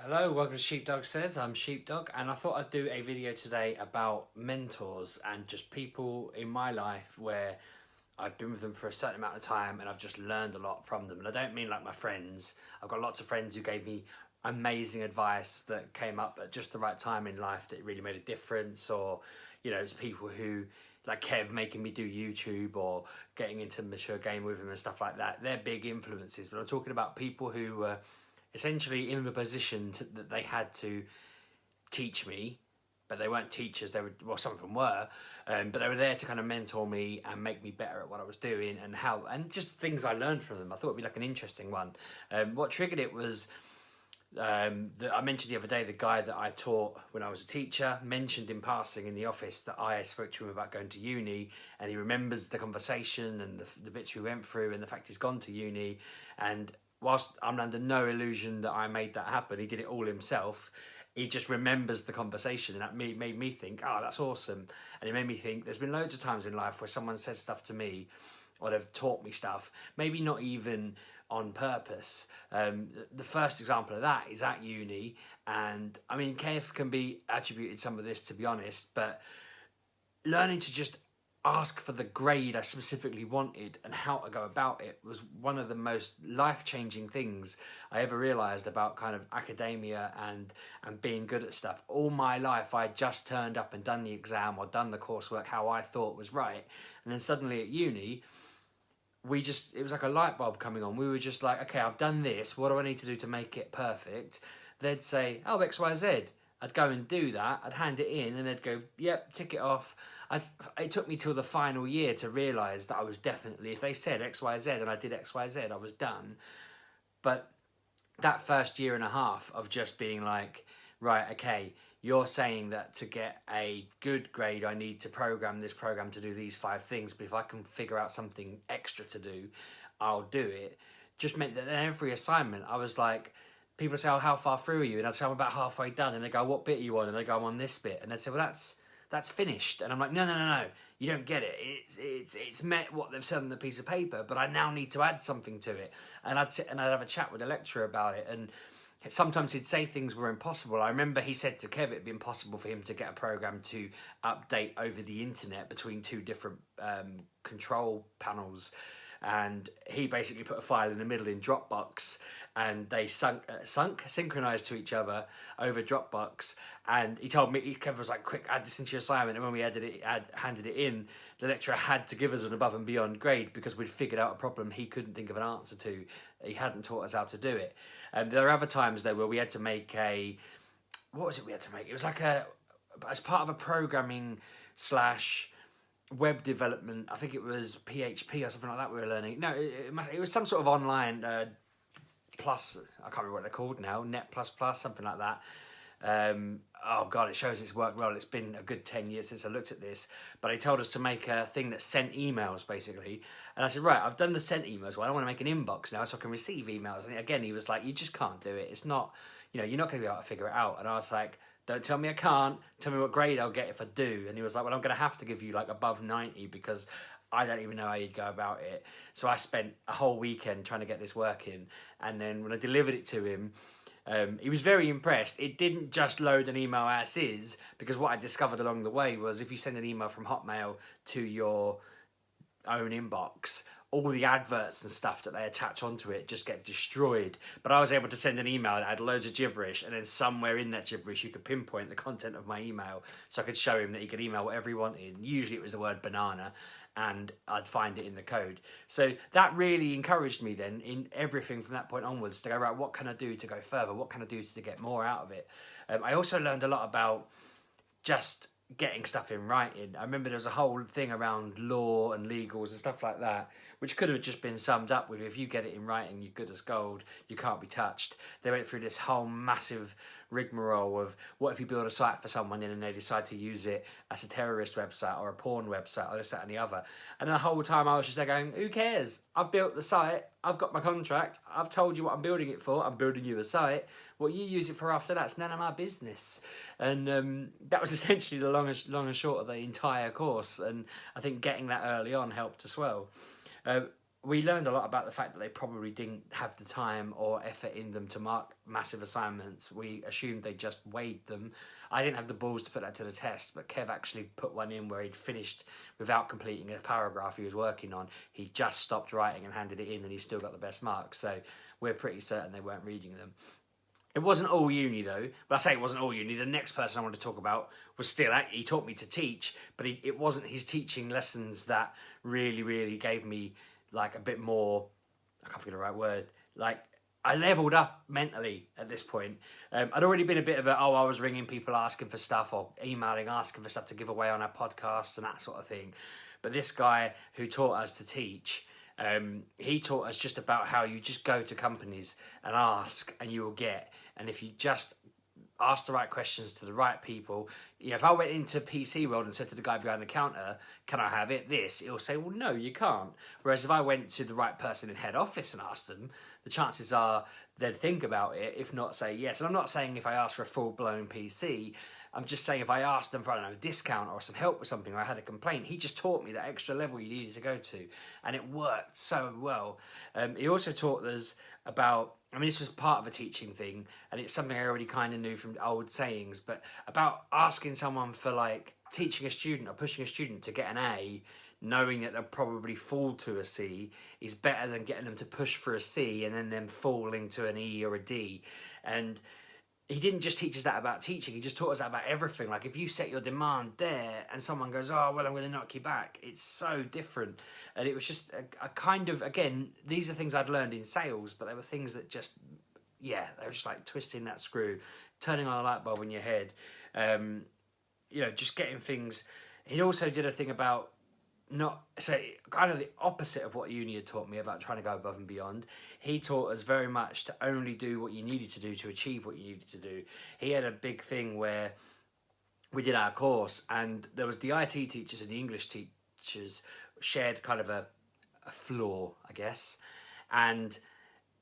Hello, welcome to Sheepdog Says. I'm Sheepdog, and I thought I'd do a video today about mentors and just people in my life where I've been with them for a certain amount of time and I've just learned a lot from them. And I don't mean like my friends. I've got lots of friends who gave me amazing advice that came up at just the right time in life that really made a difference, or it's people who, like Kev, making me do YouTube or getting into mature game with him and stuff like that. They're big influences, but I'm talking about people who were essentially in the position that they had to teach me, but they weren't teachers. They were, well, some of them were, but they were there to kind of mentor me and make me better at what I was doing and just things I learned from them. I thought it'd be like an interesting one. What triggered it was that I mentioned the other day, the guy that I taught when I was a teacher mentioned in passing in the office that I spoke to him about going to uni, and he remembers the conversation and the bits we went through and the fact he's gone to uni. And whilst I'm under no illusion that I made that happen, he did it all himself. He just remembers the conversation, and that made me think, oh, that's awesome. And it made me think there's been loads of times in life where someone said stuff to me or they've taught me stuff, maybe not even on purpose. The first example of that is at uni, and I mean, KF can be attributed some of this, to be honest, but learning to just ask for the grade I specifically wanted and how to go about it was one of the most life-changing things I ever realised about kind of academia and being good at stuff. All my life I just turned up and done the exam or done the coursework how I thought was right, and then suddenly at uni it was like a light bulb coming on. We were just like, okay, I've done this, what do I need to do to make it perfect? They'd say, oh, XYZ. I'd go and do that, I'd hand it in, and they'd go, yep, tick it off. It took me till the final year to realise that I was definitely, if they said XYZ and I did XYZ, I was done. But that first year and a half of just being like, right, okay, you're saying that to get a good grade, I need to program this program to do these 5 things, but if I can figure out something extra to do, I'll do it. Just meant that in every assignment, I was like, people say, oh, how far through are you? And I'd say, I'm about halfway done. And they go, what bit are you on? And they go, I'm on this bit. And they'd say, well, that's finished. And I'm like, no, you don't get it. It's met what they've said on the piece of paper, but I now need to add something to it. And I'd sit and I'd have a chat with the lecturer about it. And sometimes he'd say things were impossible. I remember he said to Kev it'd be impossible for him to get a program to update over the internet between 2 different control panels. And he basically put a file in the middle in Dropbox, and they synchronized to each other over Dropbox. And he told me, Kev was like, quick, add this into your assignment. And when we handed it in, the lecturer had to give us an above and beyond grade because we'd figured out a problem he couldn't think of an answer to. He hadn't taught us how to do it. And there are other times though where we had to make what was it we had to make? It was like as part of a programming / web development, I think it was PHP or something like that we were learning. No, it was some sort of online plus, I can't remember what they're called now, Net++, something like that. Oh God, it shows it's worked well. It's been a good 10 years since I looked at this, but he told us to make a thing that sent emails basically. And I said, right, I've done the sent emails. Well, I want to make an inbox now so I can receive emails. And again, he was like, you just can't do it. It's not, you're not going to be able to figure it out. And I was like, don't tell me I can't. Tell me what grade I'll get if I do. And he was like, well, I'm going to have to give you like above 90 because I don't even know how you'd go about it. So I spent a whole weekend trying to get this working. And then when I delivered it to him, he was very impressed. It didn't just load an email as is, because what I discovered along the way was if you send an email from Hotmail to your own inbox, all the adverts and stuff that they attach onto it just get destroyed. But I was able to send an email that had loads of gibberish, and then somewhere in that gibberish you could pinpoint the content of my email, so I could show him that he could email whatever he wanted. Usually it was the word banana, and I'd find it in the code. So that really encouraged me then in everything from that point onwards to go, right, what can I do to go further? What can I do to get more out of it? I also learned a lot about just getting stuff in writing. I remember there was a whole thing around law and legals and stuff like that, which could have just been summed up with, if you get it in writing, you're good as gold, you can't be touched. They went through this whole massive rigmarole of what if you build a site for someone and they decide to use it as a terrorist website or a porn website or this, that and the other. And the whole time I was just there going, who cares? I've built the site, I've got my contract, I've told you what I'm building it for, I'm building you a site. What you use it for after that's none of my business. And that was essentially the long and short of the entire course. And I think getting that early on helped as well. we learned a lot about the fact that they probably didn't have the time or effort in them to mark massive assignments. We assumed they just weighed them. I didn't have the balls to put that to the test, but Kev actually put one in where he'd finished without completing a paragraph he was working on. He just stopped writing and handed it in, and he still got the best marks. So we're pretty certain they weren't reading them. It wasn't all uni though, but I say it wasn't all uni. The next person I wanted to talk about was still, he taught me to teach, but it wasn't his teaching lessons that really gave me like a bit more, I can't think of the right word, like I leveled up mentally at this point. I'd already been a bit of I was ringing people asking for stuff or emailing asking for stuff to give away on our podcasts and that sort of thing. But this guy who taught us to teach, he taught us just about how you just go to companies and ask and you will get. And if you just ask the right questions to the right people, you know, if I went into PC World and said to the guy behind the counter, can I have it, this, he'll say, well, no, you can't. Whereas if I went to the right person in head office and asked them, the chances are they'd think about it, if not say yes. And I'm not saying if I asked for a full-blown PC, I'm just saying if I asked them for, I don't know, a discount or some help with something, or I had a complaint, he just taught me that extra level you needed to go to. And it worked so well. He also taught us about, I mean, this was part of a teaching thing, and it's something I already kind of knew from old sayings, but about asking someone for like teaching a student or pushing a student to get an A, knowing that they'll probably fall to a C, is better than getting them to push for a C and then them falling to an E or a D. And he didn't just teach us that about teaching, he just taught us that about everything. Like if you set your demand there and someone goes, oh, well, I'm going to knock you back, it's so different. And it was just a kind of, again, these are things I'd learned in sales, but they were things that just, yeah, they were just like twisting that screw, turning on a light bulb in your head, you know, just getting things. He also did a thing about kind of the opposite of what uni had taught me about trying to go above and beyond. He taught us very much to only do what you needed to do to achieve what you needed to do. He had a big thing where we did our course and there was the IT teachers and the English teachers shared kind of a floor, I guess. And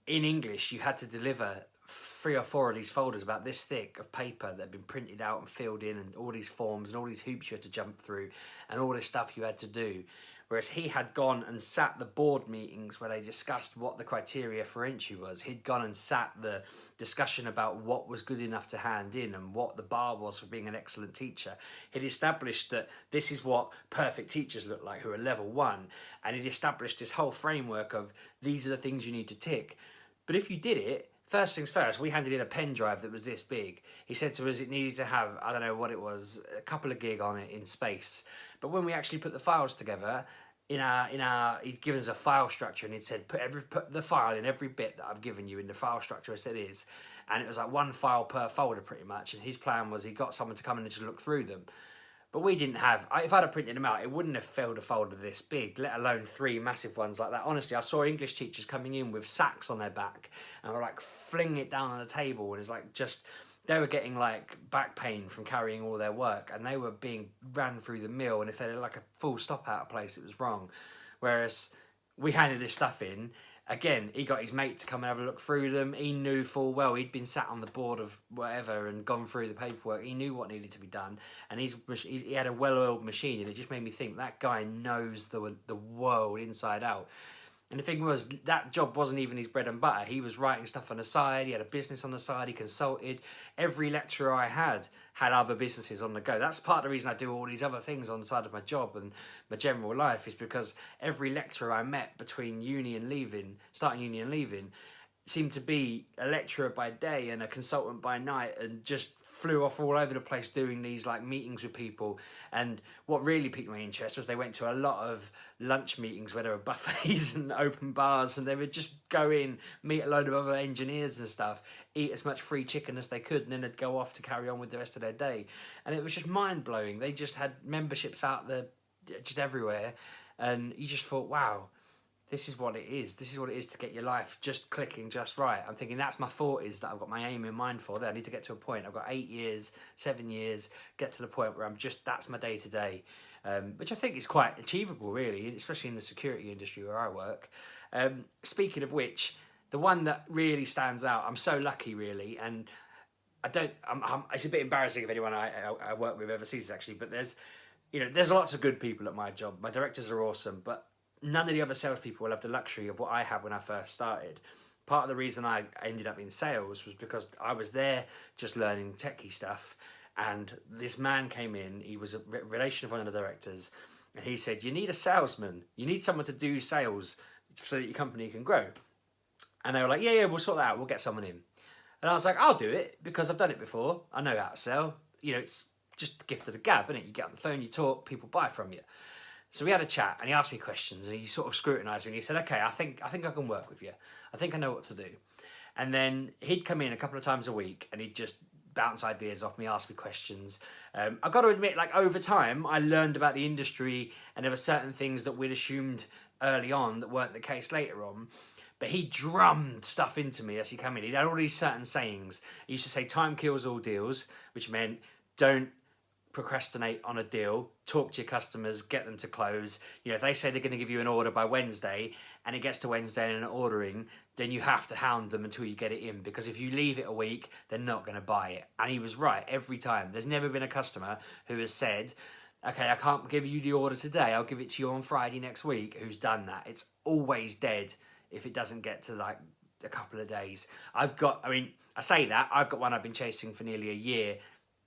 in English, you had to deliver 3 or 4 of these folders about this thick of paper that had been printed out and filled in, and all these forms and all these hoops you had to jump through and all this stuff you had to do. Whereas he had gone and sat the board meetings where they discussed what the criteria for entry was. He'd gone and sat the discussion about what was good enough to hand in and what the bar was for being an excellent teacher. He'd established that this is what perfect teachers look like, who are level 1. And he'd established this whole framework of these are the things you need to tick. But if you did it, first things first, we handed in a pen drive that was this big. He said to us it needed to have, I don't know what it was, a couple of gig on it in space. But when we actually put the files together, he'd given us a file structure and he'd said, put the file in every bit that I've given you in the file structure as it is. And it was like 1 file per folder pretty much. And his plan was he got someone to come in and just look through them. But we didn't have, if I'd have printed them out, it wouldn't have filled a folder this big, let alone 3 massive ones like that. Honestly, I saw English teachers coming in with sacks on their back and were like flinging it down on the table. And it's like just, they were getting like back pain from carrying all their work and they were being ran through the mill. And if they had like a full stop out of place, it was wrong. Whereas we handed this stuff in. Again, he got his mate to come and have a look through them. He knew full well he'd been sat on the board of whatever and gone through the paperwork. He knew what needed to be done, and he had a well-oiled machine. And it just made me think that guy knows the world inside out. And the thing was, that job wasn't even his bread and butter. He was writing stuff on the side. He had a business on the side. He consulted. Every lecturer I had other businesses on the go. That's part of the reason I do all these other things on the side of my job and my general life, is because every lecturer I met between uni and leaving, starting uni and leaving, seemed to be a lecturer by day and a consultant by night, and just flew off all over the place doing these like meetings with people. And what really piqued my interest was they went to a lot of lunch meetings where there were buffets and open bars, and they would just go in, meet a load of other engineers and stuff, eat as much free chicken as they could, and then they'd go off to carry on with the rest of their day. And it was just mind-blowing. They just had memberships out there just everywhere, and you just thought, wow, this is what it is. This is what it is to get your life just clicking just right. I'm thinking that's my 40s that I've got my aim in mind for. There, I need to get to a point. I've got 8 years, 7 years, get to the point where I'm just, that's my day to day, which I think is quite achievable, really, especially in the security industry where I work. Speaking of which, the one that really stands out, I'm so lucky, really, and it's a bit embarrassing if anyone I work with ever sees this, actually, but there's lots of good people at my job. My directors are awesome, but none of the other salespeople will have the luxury of what I had when I first started. Part of the reason I ended up in sales was because I was there just learning techie stuff, and this man came in. He was a relation of one of the directors, and he said, "You need a salesman. You need someone to do sales so that your company can grow." And they were like, "Yeah, we'll sort that out. We'll get someone in." And I was like, "I'll do it because I've done it before. I know how to sell. You know, it's just the gift of the gab, isn't it? You get on the phone, you talk, people buy from you." So we had a chat, and he asked me questions, and he sort of scrutinised me, and he said, "Okay, I think I can work with you. I think I know what to do." And then he'd come in a couple of times a week, and he'd just bounce ideas off me, ask me questions. I got to admit, like, over time, I learned about the industry, and there were certain things that we'd assumed early on that weren't the case later on. But he drummed stuff into me as he came in. He had all these certain sayings. He used to say, "Time kills all deals," which meant don't procrastinate on a deal, talk to your customers, get them to close. You know, if they say they're going to give you an order by Wednesday and it gets to Wednesday and they're not ordering, then you have to hound them until you get it in, because if you leave it a week, they're not going to buy it. And he was right every time. There's never been a customer who has said, "Okay, I can't give you the order today, I'll give it to you on Friday next week," who's done that. It's always dead if it doesn't get to like a couple of days. I say that, I've got one I've been chasing for nearly a year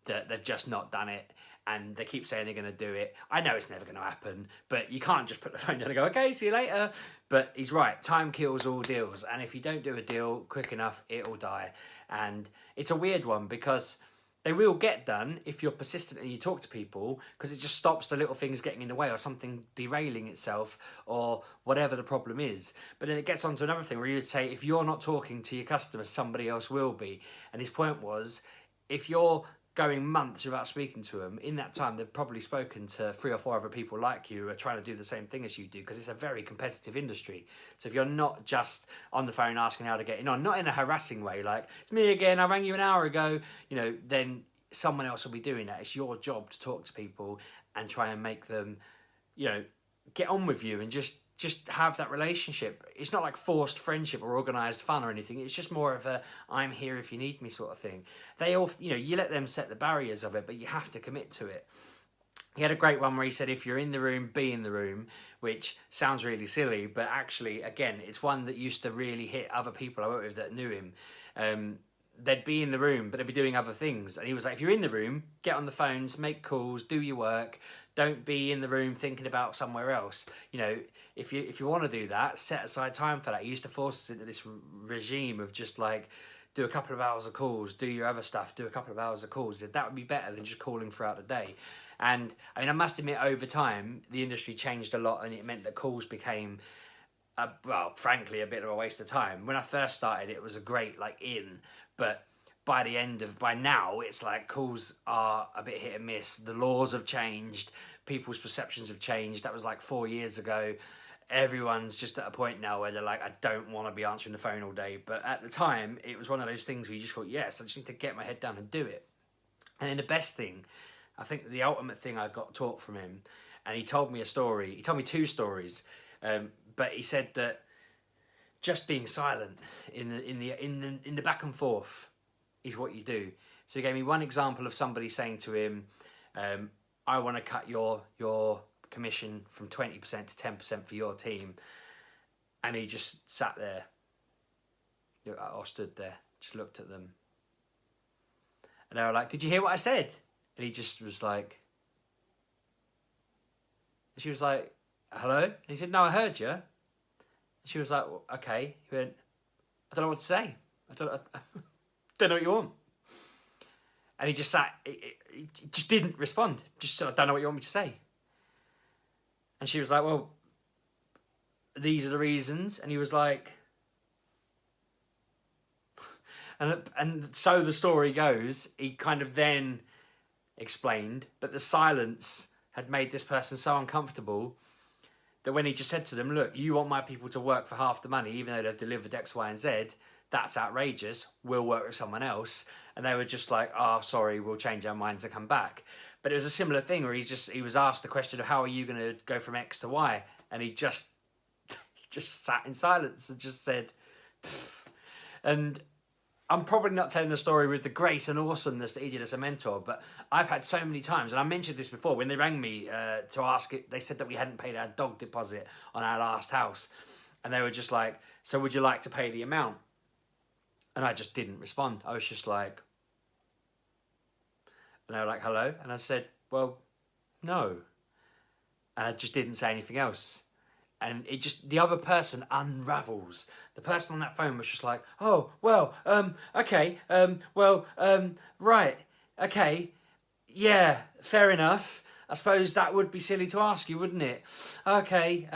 that they've just not done it, and they keep saying they're going to do it. I know it's never going to happen, but you can't just put the phone down and go, "Okay, see you later." But he's right, time kills all deals, and if you don't do a deal quick enough, it'll die. And it's a weird one, because they will get done if you're persistent and you talk to people, because it just stops the little things getting in the way or something derailing itself or whatever the problem is. But then it gets on to another thing where you would say, if you're not talking to your customers, somebody else will be. And his point was, if you're going months without speaking to them, in that time they've probably spoken to 3 or 4 other people like you who are trying to do the same thing as you do, because it's a very competitive industry. So if you're not just on the phone asking how to get on, not in a harassing way, like, "It's me again, I rang you an hour ago," you know, then someone else will be doing that. It's your job to talk to people and try and make them, you know, get on with you and just have that relationship. It's not like forced friendship or organised fun or anything. It's just more of a "I'm here if you need me" sort of thing. They all, you know, you let them set the barriers of it, but you have to commit to it. He had a great one where he said, "If you're in the room, be in the room," which sounds really silly, but actually, again, it's one that used to really hit other people I worked with that knew him. They'd be in the room, but they'd be doing other things. And he was like, "If you're in the room, get on the phones, make calls, do your work. Don't be in the room thinking about somewhere else. You know, if you want to do that, set aside time for that." He used to force us into this regime of just like, do a couple of hours of calls, do your other stuff, do a couple of hours of calls. That would be better than just calling throughout the day. And I mean, I must admit, over time, the industry changed a lot, and it meant that calls became, well, frankly, a bit of a waste of time. When I first started, it was a great like in, but by now, it's like calls are a bit hit and miss. The laws have changed, people's perceptions have changed. That was like 4 years ago. Everyone's just at a point now where they're like, "I don't want to be answering the phone all day." But at the time, it was one of those things where you just thought, yes, I just need to get my head down and do it. And then the best thing, I think the ultimate thing I got taught from him, and he told me a story. He told me 2 stories, but he said that just being silent in the back and forth is what you do. So he gave me one example of somebody saying to him, "I want to cut your commission from 20% to 10% for your team," and he just sat there or stood there, just looked at them, and they were like, "Did you hear what I said?" And he just was like, and she was like, "Hello?" And he said, "No, I heard you." And she was like, "Well, okay." He went, "I don't know what to say. I don't know what you want." And he just sat, he just didn't respond. Just said, "I don't know what you want me to say." And she was like, "Well, these are the reasons." And he was like, and so the story goes, he kind of then explained, but the silence had made this person so uncomfortable that when he just said to them, "Look, you want my people to work for half the money, even though they've delivered X, Y, and Z, that's outrageous. We'll work with someone else." And they were just like, "Oh, sorry, we'll change our minds and come back." But it was a similar thing where he was asked the question of, "How are you going to go from X to Y?" And he just sat in silence and just said, and I'm probably not telling the story with the grace and awesomeness that he did as a mentor, but I've had so many times, and I mentioned this before, when they rang me to ask it, they said that we hadn't paid our dog deposit on our last house. And they were just like, so would you like to pay the amount? And I just didn't respond. I was just like, and they were like, hello? And I said, well, no. And I just didn't say anything else. And it just, the other person unravels. The person on that phone was just like, oh, well, okay, right, okay, yeah, fair enough. I suppose that would be silly to ask you, wouldn't it? Okay,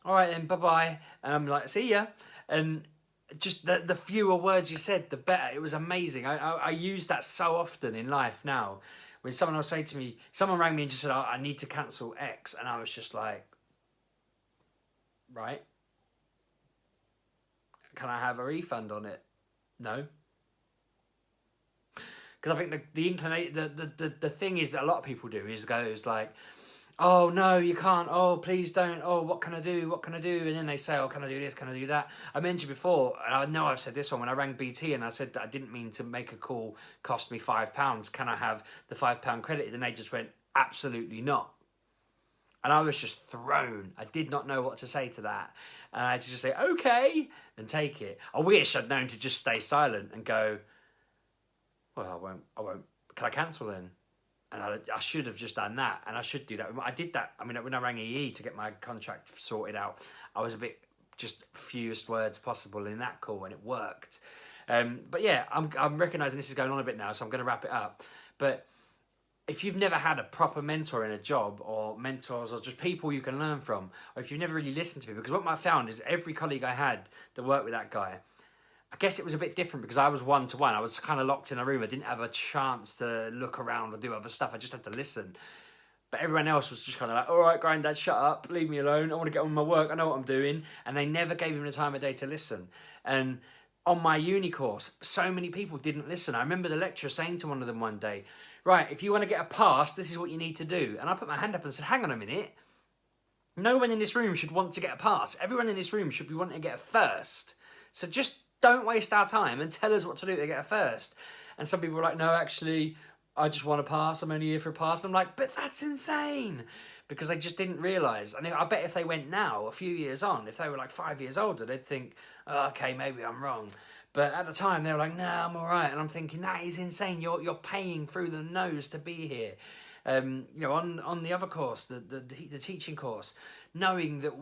all right then, bye-bye. And I'm like, see ya. And just the fewer words you said, the better. It was amazing. I use that so often in life now. When someone will say to me, someone rang me and just said, oh, I need to cancel X. And I was just like, right, can I have a refund on it? No. Because I think the thing is that a lot of people do is goes like, oh no, you can't, oh please don't, oh what can I do, what can I do? And then they say, oh can I do this, can I do that? I mentioned before, and I know I've said this one, when I rang BT and I said that I didn't mean to make a call cost me £5, can I have the £5 credited? And they just went, absolutely not. And I was just thrown. I did not know what to say to that. And I had to just say, okay, and take it. I wish I'd known to just stay silent and go, well, I won't, can I cancel then? And I should have just done that. And I should do that. I did that. I mean, when I rang EE to get my contract sorted out, I was a bit, just fewest words possible in that call, and it worked. But yeah, I'm recognising this is going on a bit now, so I'm going to wrap it up. But if you've never had a proper mentor in a job, or mentors, or just people you can learn from, or if you've never really listened to people, because what I found is every colleague I had that worked with that guy, I guess it was a bit different because I was one-to-one. I was kind of locked in a room. I didn't have a chance to look around or do other stuff. I just had to listen. But everyone else was just kind of like, all right, Granddad, shut up. Leave me alone. I want to get on with my work. I know what I'm doing. And they never gave him the time of day to listen. And on my uni course, so many people didn't listen. I remember the lecturer saying to one of them one day, right, if you want to get a pass, this is what you need to do. And I put my hand up and said, hang on a minute. No one in this room should want to get a pass. Everyone in this room should be wanting to get a first. So just don't waste our time and tell us what to do to get a first. And some people were like, no, actually, I just want a pass. I'm only here for a pass. And I'm like, but that's insane. Because they just didn't realise. And I bet if they went now, a few years on, if they were like 5 years older, they'd think, oh, okay, maybe I'm wrong. But at the time, they were like, nah, I'm all right. And I'm thinking, that is insane. You're paying through the nose to be here. You know, on the other course, the teaching course, knowing that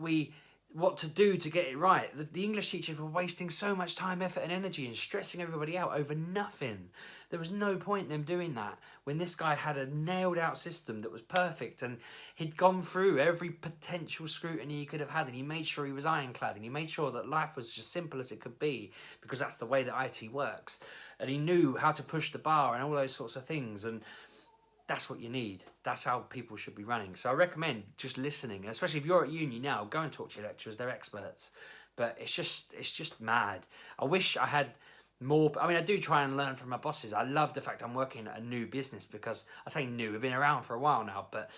what to do to get it right. The English teachers were wasting so much time, effort and energy and stressing everybody out over nothing. There was no point in them doing that when this guy had a nailed out system that was perfect, and he'd gone through every potential scrutiny he could have had, and he made sure he was ironclad, and he made sure that life was as simple as it could be, because that's the way that IT works. And he knew how to push the bar and all those sorts of things, and that's what you need. That's how people should be running. So I recommend just listening, especially if you're at uni now, go and talk to your lecturers, they're experts. But it's just mad. I wish I had more. I mean, I do try and learn from my bosses. I love the fact I'm working at a new business, because I say new, we've been around for a while now, but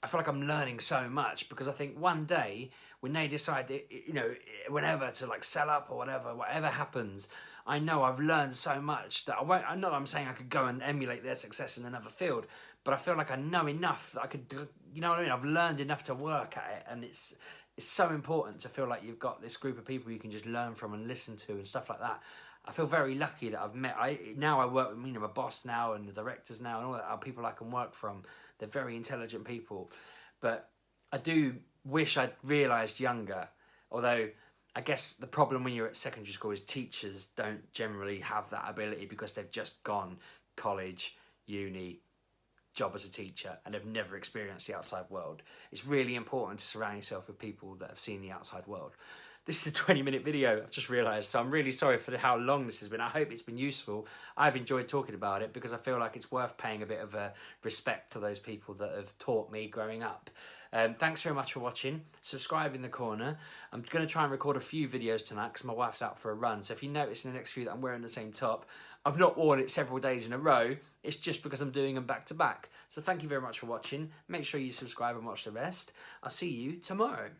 I feel like I'm learning so much, because I think one day when they decide, you know, whenever to like sell up or whatever happens, I know I've learned so much that I won't. I'm not. I'm saying I could go and emulate their success in another field, but I feel like I know enough that I could do. You know what I mean? I've learned enough to work at it, and it's so important to feel like you've got this group of people you can just learn from and listen to and stuff like that. I feel very lucky that I've met. Now I work with, you know, my boss now and the directors now and all that are people I can work from. They're very intelligent people, but I do wish I'd realised younger. Although I guess the problem when you're at secondary school is teachers don't generally have that ability, because they've just gone college, uni, job as a teacher, and they've never experienced the outside world. It's really important to surround yourself with people that have seen the outside world. This is a 20-minute video, I've just realised, so I'm really sorry for how long this has been. I hope it's been useful. I've enjoyed talking about it because I feel like it's worth paying a bit of a respect to those people that have taught me growing up. Thanks very much for watching. Subscribe in the corner. I'm going to try and record a few videos tonight because my wife's out for a run, so if you notice in the next few that I'm wearing the same top, I've not worn it several days in a row. It's just because I'm doing them back to back. So thank you very much for watching. Make sure you subscribe and watch the rest. I'll see you tomorrow.